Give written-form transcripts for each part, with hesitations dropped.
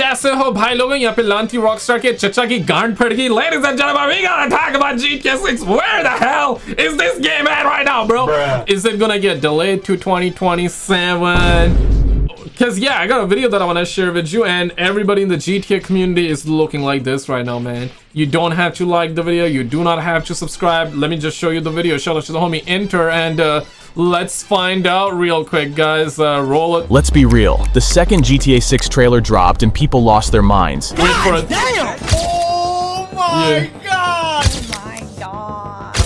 कैसे हो भाई लोगों? यहाँ पे लांती रॉकस्टार के चचा की गांड फट गई. Ladies and gentlemen, we gotta talk about GTA 6. Where the hell is this game at right now, bro? Is it gonna get delayed to 2027? Because yeah, I got a video that I want to share with you, and everybody in the GTA community is looking like this right now, man. You don't have to like the video, you do not have to subscribe. Let me just show you the video. Shout out to the homie Enter, and let's find out real quick, guys. Roll it. Let's be real. The second GTA 6 trailer dropped and people lost their minds. Wait for it. Damn! Oh my god! Oh my god.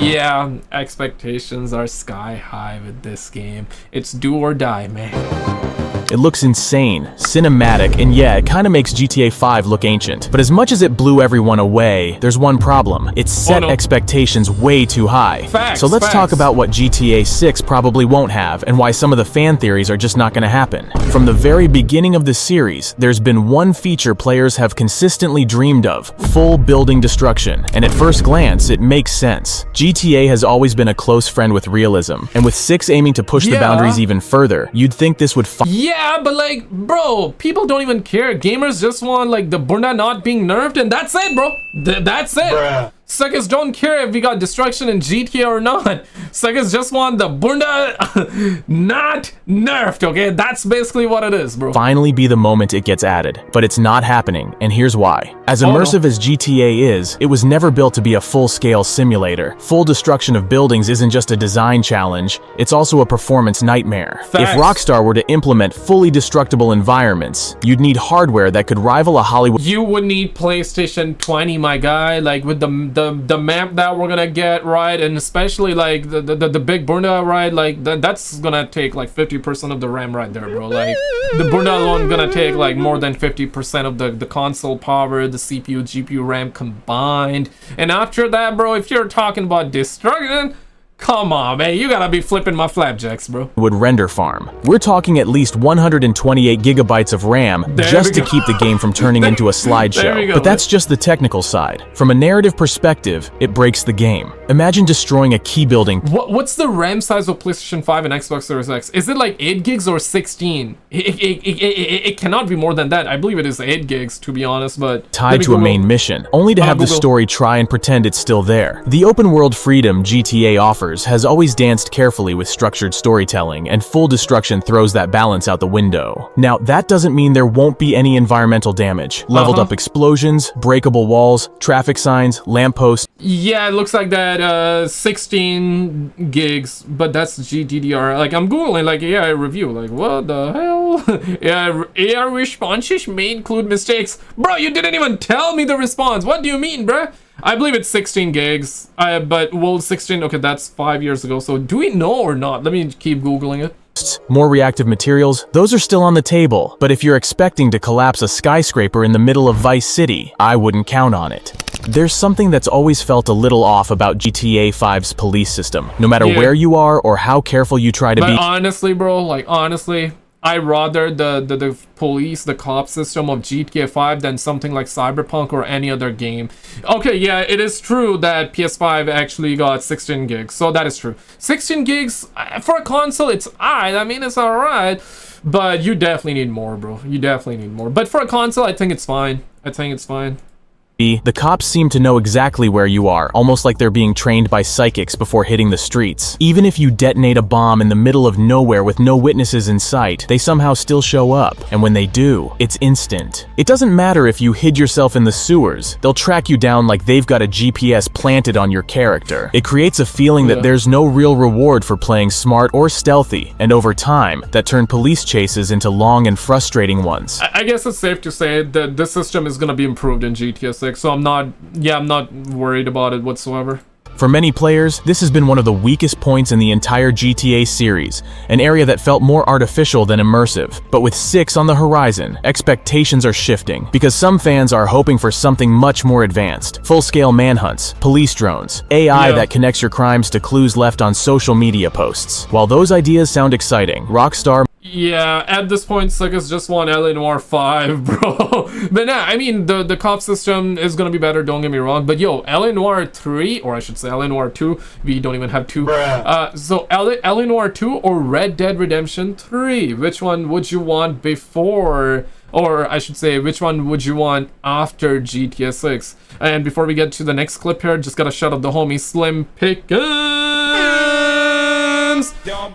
Yeah, expectations are sky high with this game. It's do or die, man. It looks insane, cinematic, and yeah, it kinda makes GTA 5 look ancient. But as much as it blew everyone away, there's one problem. It set expectations way too high. So let's talk about what GTA 6 probably won't have, and why some of the fan theories are just not gonna happen. From the very beginning of the series, there's been one feature players have consistently dreamed of: full building destruction. And at first glance, it makes sense. GTA has always been a close friend with realism, and with 6 aiming to push the boundaries even further, you'd think this would Yeah, but like, bro, people don't even care. Gamers just want like the bunda not being nerfed, and that's it, bro. That's it. Bruh. Suckers don't care if we got destruction in GTA or not. Suckers just want the bunda not nerfed, okay? That's basically what it is, bro. Finally be the moment it gets added, but it's not happening, and here's why. As immersive as GTA is, it was never built to be a full-scale simulator. Full destruction of buildings isn't just a design challenge, it's also a performance nightmare. If Rockstar were to implement fully destructible environments, you'd need hardware that could rival a Hollywood. You would need PlayStation 20, my guy, like with the map that we're gonna get, right? And especially like the big bunda, right? Like that's gonna take like 50% of the RAM right there, bro. Like the bunda alone gonna take like more than 50% of the console power, the CPU, GPU, RAM combined. And after that, bro, if you're talking about destruction, come on, man, you gotta be flipping my flapjacks, bro. Would render farm. We're talking at least 128 gigabytes of RAM just to keep the game from turning into a slideshow. But that's just the technical side. From a narrative perspective, it breaks the game. Imagine destroying a key building. What's the RAM size of PlayStation 5 and Xbox Series X? Is it like 8 gigs or 16? It cannot be more than that. I believe it is 8 gigs, to be honest, but tied to a main mission, only to have the story try and pretend it's still there. The open world freedom GTA offers has always danced carefully with structured storytelling, and full destruction throws that balance out the window. Now, that doesn't mean there won't be any environmental damage. Leveled up explosions, breakable walls, traffic signs, lampposts. Yeah, it looks like that 16 gigs, but that's GDDR. Like, I'm Googling, like, AI review. Like, what the hell? Yeah, AI responses may include mistakes. Bro, you didn't even tell me the response. What do you mean, bro? I believe it's 16 gigs, but well, 16, okay, that's 5 years ago, so do we know or not? Let me keep Googling it. More reactive materials, those are still on the table, but if you're expecting to collapse a skyscraper in the middle of Vice City, I wouldn't count on it. There's something that's always felt a little off about GTA 5's police system, no matter where you are or how careful you try to be. Honestly, bro, like, honestly, I rather the police, the cop system of GTA 5 than something like Cyberpunk or any other game. Okay, yeah, it is true that PS5 actually got 16 gigs, so that is true. 16 gigs for a console, it's alright. I mean, it's alright, but you definitely need more, bro. You definitely need more. But for a console, I think it's fine. I think it's fine. The cops seem to know exactly where you are, almost like they're being trained by psychics before hitting the streets. Even if you detonate a bomb in the middle of nowhere with no witnesses in sight, they somehow still show up. And when they do, it's instant. It doesn't matter if you hid yourself in the sewers, they'll track you down like they've got a GPS planted on your character. It creates a feeling that there's no real reward for playing smart or stealthy, and over time, that turned police chases into long and frustrating ones. I guess it's safe to say that this system is gonna be improved in GTA 6. So I'm not worried about it whatsoever. For many players, this has been one of the weakest points in the entire GTA series, an area that felt more artificial than immersive. But with 6 on the horizon, expectations are shifting, because some fans are hoping for something much more advanced. Full-scale manhunts, police drones, AI that connects your crimes to clues left on social media posts. While those ideas sound exciting, Rockstar... Yeah, at this point, suckers just want LA Noire 5, bro. But nah, I mean, the cop system is gonna be better, don't get me wrong. But yo, LA Noire 3, or I should say LA Noire 2, we don't even have 2. So LA Noire 2 or Red Dead Redemption 3, which one would you want before, or I should say, which one would you want after GTA 6? And before we get to the next clip here, just gotta shout out the homie Slim Pickens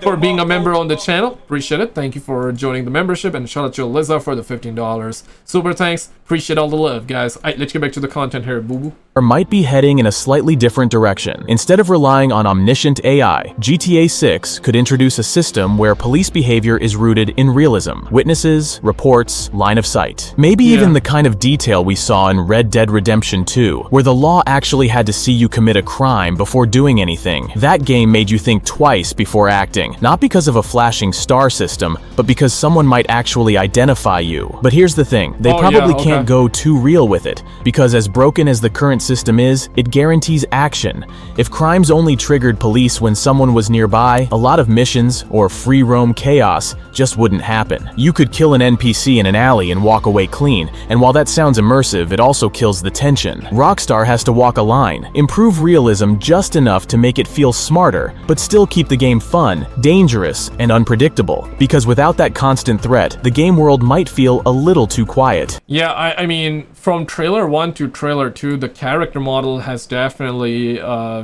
for being a member on the channel. Appreciate it. Thank you for joining the membership, and shout out to Liza for the $15. Super thanks. Appreciate all the love, guys. Alright, let's get back to the content here, boo-boo. Might be heading in a slightly different direction. Instead of relying on omniscient AI, GTA 6 could introduce a system where police behavior is rooted in realism. Witnesses, reports, line of sight. Maybe even the kind of detail we saw in Red Dead Redemption 2, where the law actually had to see you commit a crime before doing anything. That game made you think twice before acting, not because of a flashing star system, but because someone might actually identify you. But here's the thing, they probably can't go too real with it, because as broken as the current system is, it guarantees action. If crimes only triggered police when someone was nearby, a lot of missions or free roam chaos just wouldn't happen. You could kill an NPC in an alley and walk away clean, and while that sounds immersive, it also kills the tension. Rockstar has to walk a line, improve realism just enough to make it feel smarter, but still keep the game fun, dangerous, and unpredictable. Because without that constant threat, the game world might feel a little too quiet. Yeah, I mean, from trailer 1 to trailer 2, the character model has definitely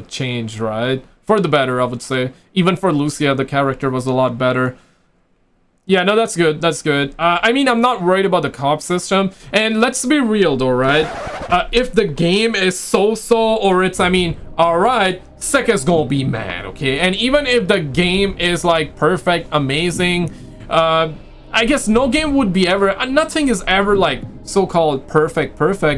changed, right? For the better, I would say. Even for Lucia, the character was a lot better. Yeah, no, that's good, that's good. I mean, I'm not worried about the cop system. And let's be real though, right? If the game is so-so, or it's, I mean, alright, Seka's gonna be mad, okay? And even if the game is like perfect, amazing, I guess no game would be ever, nothing is ever like so-called perfect,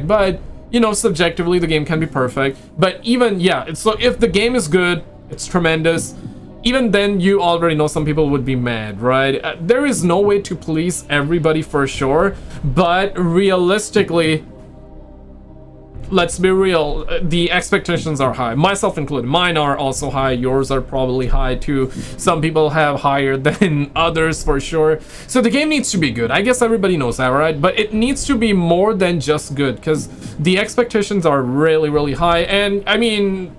but you know, subjectively the game can be perfect. But even, yeah, so if the game is good, it's tremendous, even then you already know some people would be mad, right? There is no way to please everybody for sure, but realistically, let's be real, the expectations are high, myself included. Mine are also high, yours are probably high too. Some people have higher than others for sure. So the game needs to be good. I guess everybody knows that, right? But it needs to be more than just good, because the expectations are really high. And I mean,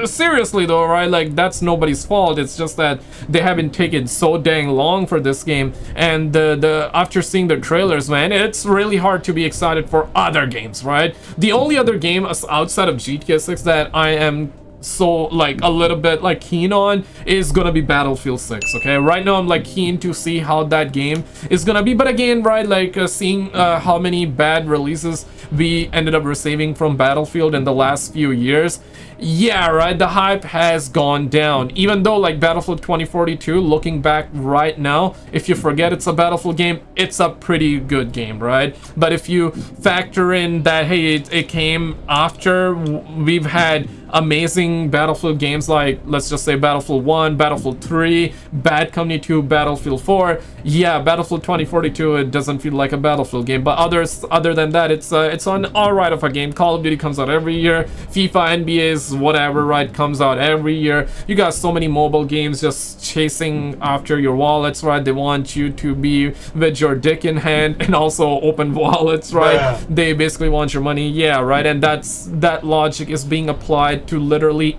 seriously though, right, like that's nobody's fault. It's just that they haven't taken so dang long for this game, and the after seeing the trailers, man, it's really hard to be excited for other games, right? The only other game outside of GTA 6 that I am so like a little bit like keen on is gonna be Battlefield 6. Okay, right now I'm like keen to see how that game is gonna be, but again, right, like seeing how many bad releases we ended up receiving from Battlefield in the last few years, yeah, right, the hype has gone down. Even though like Battlefield 2042, looking back right now, if you forget it's a Battlefield game, it's a pretty good game, right? But if you factor in that, hey, it came after we've had amazing Battlefield games like, let's just say, Battlefield 1, Battlefield 3, Bad Company 2, Battlefield 4, yeah, Battlefield 2042, it doesn't feel like a Battlefield game. But other than that, it's an alright of a game. Call of Duty comes out every year, FIFA, NBA's whatever, right, comes out every year. You got so many mobile games just chasing after your wallets, right? They want you to be with your dick in hand and also open wallets, right? Yeah. They basically want your money, yeah, right? And that logic is being applied to literally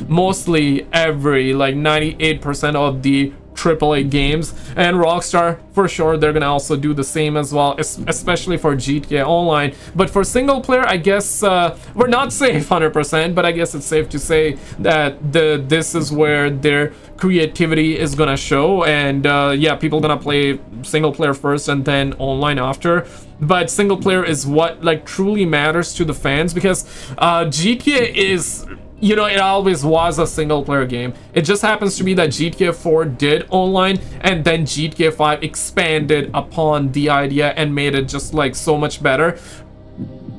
mostly every, like 98% of the AAA games. And Rockstar, for sure, they're gonna also do the same as well, especially for GTA Online. But for single player, I guess we're not safe 100%, but I guess it's safe to say that this is where their creativity is gonna show. And yeah, people gonna play single player first and then online after. But single player is what like truly matters to the fans, because GTA is, you know, it always was a single player game. It just happens to be that GTA 4 did online, and then GTA 5 expanded upon the idea and made it just like so much better.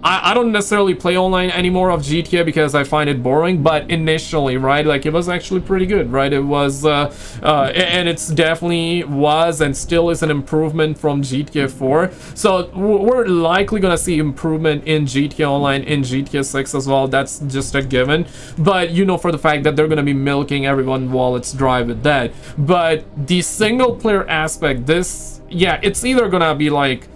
I don't necessarily play online anymore of GTA because I find it boring, but initially, right, like it was actually pretty good, right? It was and it's definitely was and still is an improvement from GTA 4. So we're likely gonna see improvement in GTA Online in GTA 6 as well. That's just a given, but you know for the fact that they're gonna be milking everyone while it's dry with that. But the single player aspect, this, yeah, it's either gonna be like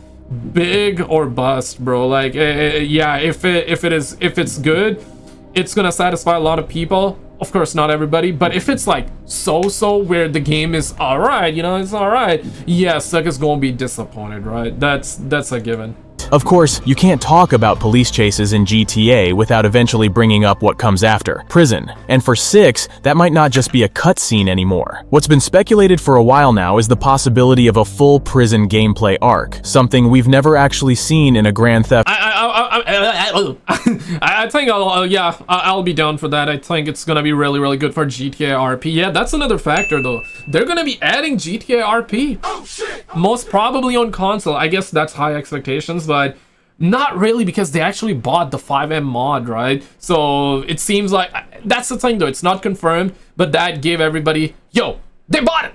big or bust, bro. Like yeah, if it's good, it's gonna satisfy a lot of people. Of course not everybody, but if it's like so where the game is all right, you know, it's all right, yeah, suckers gonna be disappointed, right? That's a given. Of course, you can't talk about police chases in GTA without eventually bringing up what comes after, prison. And for 6, that might not just be a cutscene anymore. What's been speculated for a while now is the possibility of a full prison gameplay arc, something we've never actually seen in a Grand Theft. I think I'll be down for that. I think it's gonna be really good for GTA RP. Yeah, that's another factor though. They're gonna be adding GTA RP. Oh shit! Most probably on console. I guess that's high expectations, but not really because they actually bought the 5M mod, right? So it seems like that's the thing though. It's not confirmed, but that gave everybody, yo, they bought it.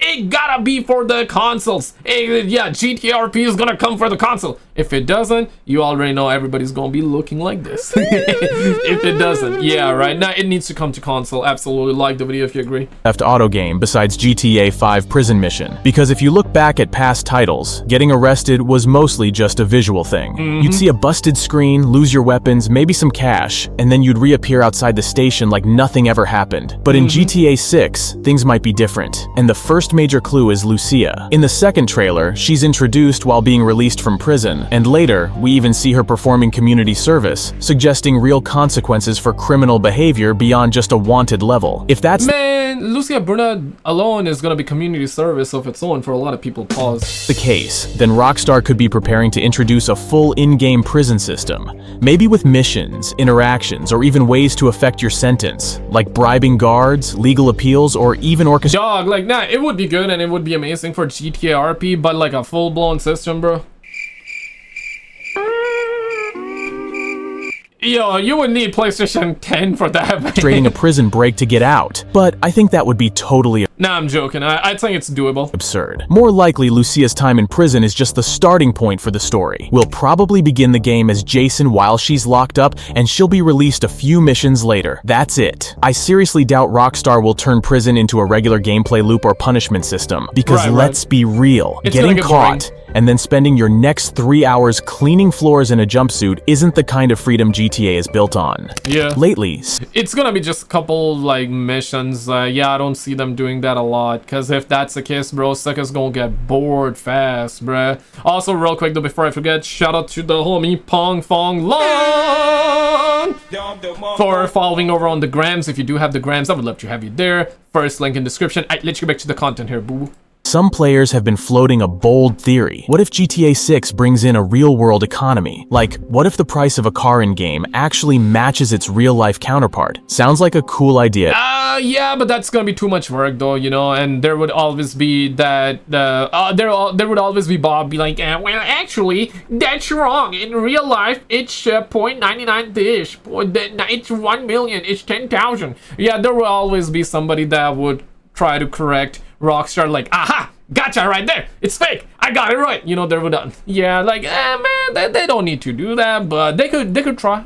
It gotta be for the consoles. Yeah, GTA RP is gonna come for the console. If it doesn't, you already know everybody's gonna be looking like this. If it doesn't, yeah, right. Now it needs to come to console. Absolutely. Like the video if you agree. Theft auto game besides GTA 5 prison mission. Because if you look back at past titles, getting arrested was mostly just a visual thing. You'd see a busted screen, lose your weapons, maybe some cash, and then you'd reappear outside the station like nothing ever happened. But in GTA 6, things might be different. And the first major clue is Lucia. In the second trailer, she's introduced while being released from prison, and later, we even see her performing community service, suggesting real consequences for criminal behavior beyond just a wanted level. If that's Lucia Bruna alone is gonna be community service of its own for a lot of people. Pause. The case, then Rockstar could be preparing to introduce a full in-game prison system, maybe with missions, interactions, or even ways to affect your sentence, like bribing guards, legal appeals, or even orchestrating. Dog, like, nah, it would be good and it would be amazing for GTA RP, but like a full-blown system, bro. Yo, you would need PlayStation 10 for that, man. Trading a prison break to get out, but I think that would be totally Nah, I'm joking. I think it's doable. Absurd. More likely, Lucia's time in prison is just the starting point for the story. We'll probably begin the game as Jason while she's locked up, and she'll be released a few missions later. That's it. I seriously doubt Rockstar will turn prison into a regular gameplay loop or punishment system, because let's be real, getting caught and then spending your next 3 hours cleaning floors in a jumpsuit isn't the kind of freedom GTA is built on. Yeah. Lately, it's gonna be just a couple, like, missions. Yeah, I don't see them doing that a lot, because if that's the case, bro, suckers gonna get bored fast, bruh. Also, real quick, though, before I forget, shout out to the homie Pong Fong Long for following over on the grams. If you do have the grams, I would love to have you there. First link in description. Let's get back to the content here, boo. Some players have been floating a bold theory. What if GTA 6 brings in a real-world economy? Like, what if the price of a car in-game actually matches its real-life counterpart? Sounds like a cool idea. Yeah, but that's gonna be too much work, though, you know, and there would always be that, there would always be Bob be like, well, actually, that's wrong. In real life, it's 0.99 dish. It's 1 million, it's 10,000. Yeah, there will always be somebody that would try to correct Rockstar, like, aha, gotcha right there, it's fake, I got it right, you know. They would, yeah, like, man, they don't need to do that, but they could try.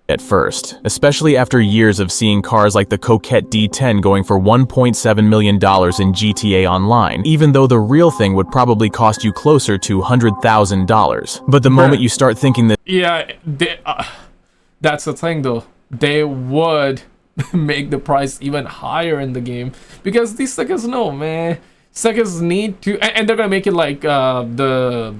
At first, especially after years of seeing cars like the Coquette D10 going for $1.7 million in GTA Online, even though the real thing would probably cost you closer to $100,000. But the moment you start thinking that, yeah, that's the thing though, they would make the price even higher in the game, because these suckers know, man, suckers need to, and they're gonna make it like the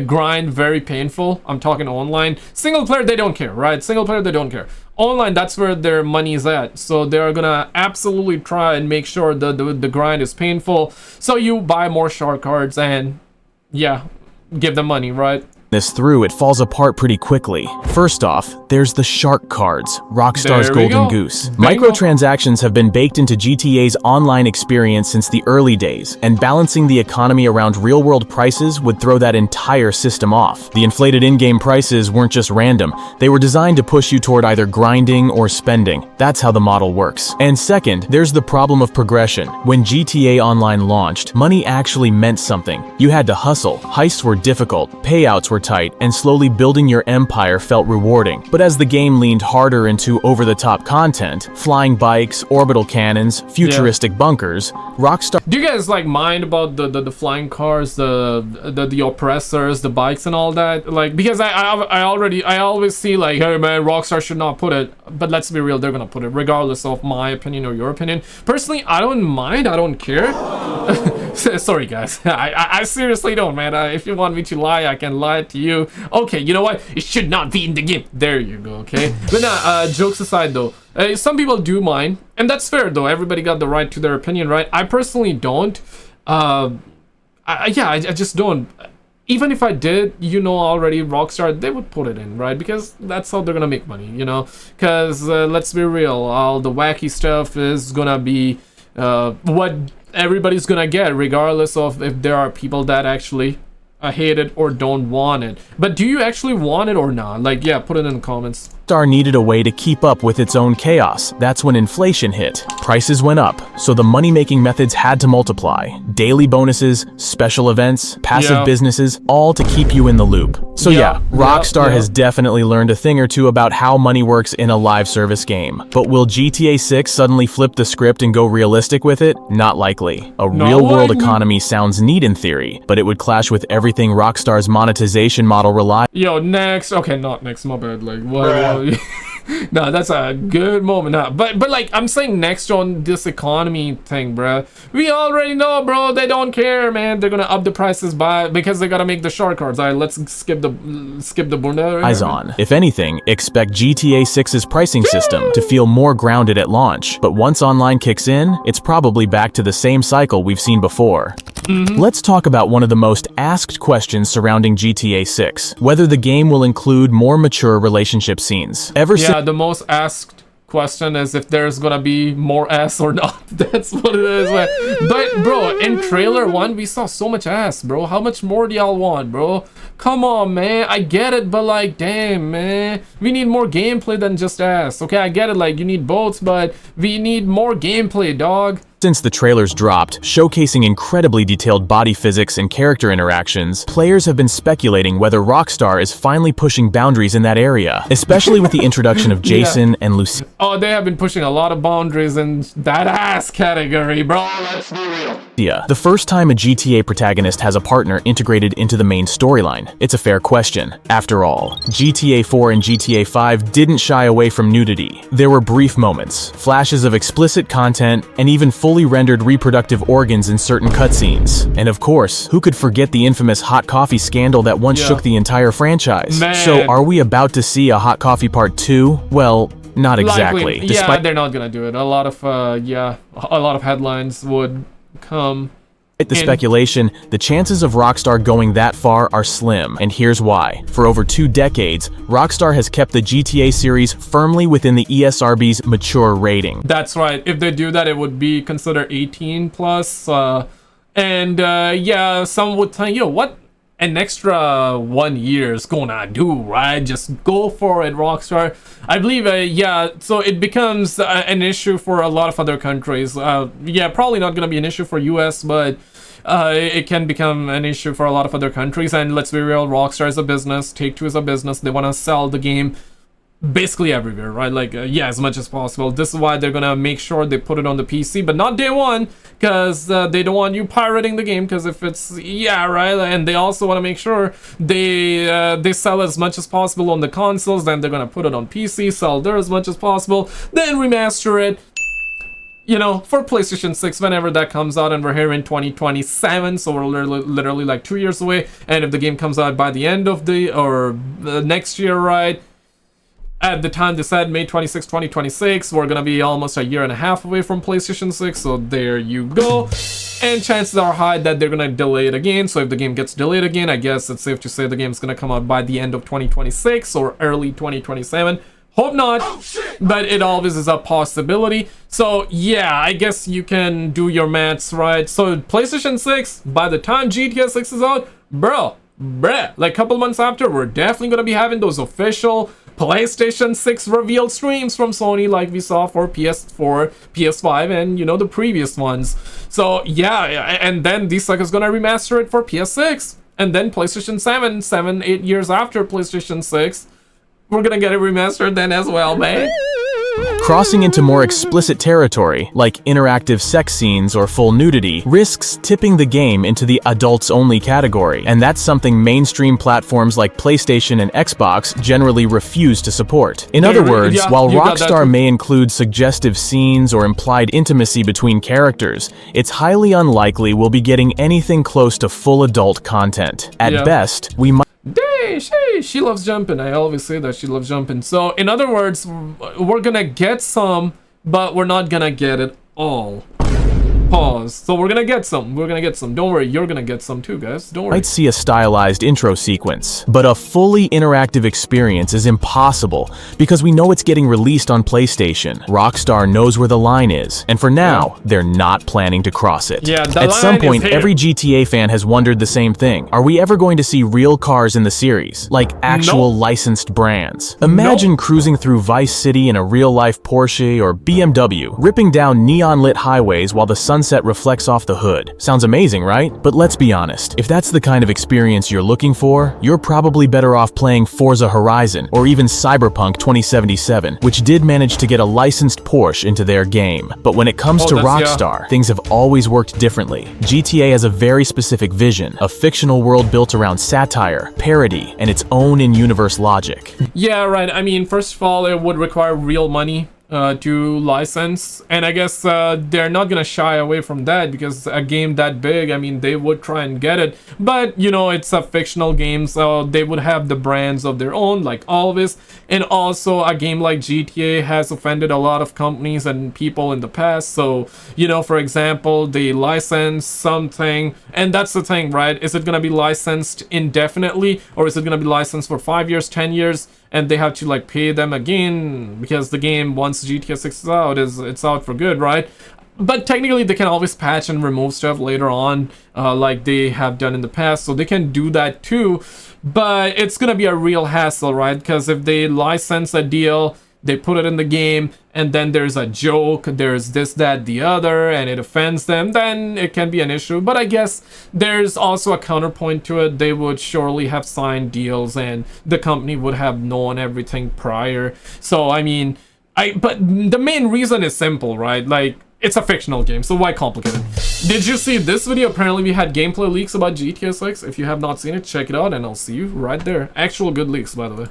grind very painful. I'm talking online. Single player, they don't care, right? Single player, they don't care. Online, that's where their money is at, so they're gonna absolutely try and make sure the grind is painful, so you buy more shark cards and, yeah, give them money, right? this through, it falls apart pretty quickly. First off, there's the shark cards, Rockstar's golden goose. Microtransactions have been baked into GTA's online experience since the early days, and balancing the economy around real-world prices would throw that entire system off. The inflated in-game prices weren't just random, they were designed to push you toward either grinding or spending. That's how the model works. And second, there's the problem of progression. When GTA Online launched, money actually meant something. You had to hustle, heists were difficult, payouts were tight, and slowly building your empire felt rewarding. But as the game leaned harder into over-the-top content, flying bikes, orbital cannons, futuristic bunkers, Rockstar... Do you guys like mind about the flying cars, the oppressors, the bikes and all that? Like, because I always see like, hey man, Rockstar should not put it, but let's be real, they're gonna put it regardless of my opinion or your opinion. Personally, I don't mind, I don't care. Sorry guys, I seriously don't, man. If you want me to lie, I can lie to you. Okay, you know what? It should not be in the game. There you go, okay? But nah, jokes aside though, some people do mind, and that's fair though. Everybody got the right to their opinion, right? I personally don't. I just don't. Even if I did, you know already, Rockstar, they would put it in, right? Because that's how they're gonna make money, you know? Because, let's be real, all the wacky stuff is gonna be what everybody's gonna get, regardless of if there are people that actually hate it or don't want it. But do you actually want it or not? Like, yeah, put it in the comments. Rockstar needed a way to keep up with its own chaos. That's when inflation hit. Prices went up, so the money-making methods had to multiply. Daily bonuses, special events, passive businesses, all to keep you in the loop. So Rockstar has definitely learned a thing or two about how money works in a live service game. But will GTA 6 suddenly flip the script and go realistic with it? Not likely. A real-world economy sounds neat in theory, but it would clash with everything Rockstar's monetization model relies. Yo, next. Okay, not next, my bad. Like, what? No, that's a good moment. Nah, but like I'm saying, next on this economy thing, bruh. We already know, bro. They don't care, man. They're gonna up the prices because they gotta make the shark cards. All right, let's skip the bunda. Eyes on. If anything, expect GTA 6's pricing system to feel more grounded at launch. But once online kicks in, it's probably back to the same cycle we've seen before. Let's talk about one of the most asked questions surrounding GTA 6, whether the game will include more mature relationship scenes. The most asked question is if there's gonna be more ass or not. That's what it is, man. But bro, in trailer 1 we saw so much ass, bro. How much more do y'all want, bro? Come on, man. I get it, but like, damn, man, we need more gameplay than just ass. Okay, I get it, like you need boats, but we need more gameplay, dog. Since the trailers dropped, showcasing incredibly detailed body physics and character interactions, players have been speculating whether Rockstar is finally pushing boundaries in that area, especially with the introduction of Jason and Lucy. Oh, they have been pushing a lot of boundaries in that ass category, bro. Let's be real. The first time a GTA protagonist has a partner integrated into the main storyline. It's a fair question. After all, GTA 4 and GTA 5 didn't shy away from nudity. There were brief moments, flashes of explicit content, and even fully rendered reproductive organs in certain cutscenes. And of course, who could forget the infamous hot coffee scandal that once shook the entire franchise? Man. So are we about to see a Hot Coffee Part 2? Well, not exactly. Yeah, they're not gonna do it. A lot of headlines would come. The speculation, the chances of Rockstar going that far are slim, and here's why. For over 2 decades, Rockstar has kept the GTA series firmly within the ESRB's mature rating. That's right. If they do that, it would be considered 18 plus. Yeah, some would think, yo, what an extra 1 year is gonna do, right? Just go for it, Rockstar. I believe, so it becomes an issue for a lot of other countries. Probably not gonna be an issue for US, but it can become an issue for a lot of other countries. And let's be real, Rockstar is a business, Take-Two is a business. They want to sell the game basically everywhere, right? Like, as much as possible. This is why they're gonna make sure they put it on the PC, but not day one, because they don't want you pirating the game. Because if it's right, and they also want to make sure they sell as much as possible on the consoles. Then they're gonna put it on PC, sell there as much as possible, then remaster it, you know, for PlayStation 6 whenever that comes out. And we're here in 2027, so we're literally like 2 years away. And if the game comes out by the end of the next year, right, at the time they said May 26, 2026. We're gonna be almost a year and a half away from PlayStation 6, so there you go. And chances are high that they're gonna delay it again. So if the game gets delayed again, I guess it's safe to say the game's gonna come out by the end of 2026 or early 2027. Hope not, but it always is a possibility. So yeah, I guess you can do your maths, right? So PlayStation 6, by the time GTA 6 is out, bruh, like a couple months after, we're definitely gonna be having those official PlayStation 6 reveal streams from Sony like we saw for PS4, PS5, and you know, the previous ones. So yeah, and then these suckers gonna remaster it for PS6, and then PlayStation 7, 8 years after PlayStation 6, we're gonna get it remastered then as well, man. Crossing into more explicit territory, like interactive sex scenes or full nudity, risks tipping the game into the adults-only category, and that's something mainstream platforms like PlayStation and Xbox generally refuse to support. In other words, while Rockstar may include suggestive scenes or implied intimacy between characters, it's highly unlikely we'll be getting anything close to full adult content. At best, we might... Dang, she loves jumping. I always say that she loves jumping. So in other words, we're gonna get some, but we're not gonna get it all. Pause. So we're gonna get some. Don't worry, you're gonna get some too, guys. Don't worry. Might see a stylized intro sequence, but a fully interactive experience is impossible because we know it's getting released on PlayStation. Rockstar knows where the line is, and for now, they're not planning to cross it. Yeah, at some point, every GTA fan has wondered the same thing. Are we ever going to see real cars in the series, like actual licensed brands? Imagine cruising through Vice City in a real-life Porsche or BMW, ripping down neon-lit highways while the sunset reflects off the hood. Sounds amazing, right? But let's be honest, if that's the kind of experience you're looking for, you're probably better off playing Forza Horizon or even Cyberpunk 2077, which did manage to get a licensed Porsche into their game. But when it comes to Rockstar, things have always worked differently. GTA has a very specific vision, a fictional world built around satire, parody, and its own in-universe logic. Yeah, right. I mean, first of all, it would require real money to license, and I guess they're not gonna shy away from that, because a game that big, I mean, they would try and get it, but you know, it's a fictional game, so they would have the brands of their own, like always. And also, a game like GTA has offended a lot of companies and people in the past, so you know, for example, they license something, and that's the thing, right? Is it gonna be licensed indefinitely, or is it gonna be licensed for 5 years, 10 years, and they have to like pay them again because the game, once GTA 6 is out, it's out for good, right? But technically they can always patch and remove stuff later on, like they have done in the past, so they can do that too. But it's gonna be a real hassle, right? Because if they license a deal, they put it in the game, and then there's a joke, there's this, that, the other, and it offends them, then it can be an issue. But I guess there's also a counterpoint to it. They would surely have signed deals, and the company would have known everything prior. So, I mean, but the main reason is simple, right? Like, it's a fictional game, so why complicate it? Did you see this video? Apparently we had gameplay leaks about GTA 6. If you have not seen it, check it out, and I'll see you right there. Actual good leaks, by the way.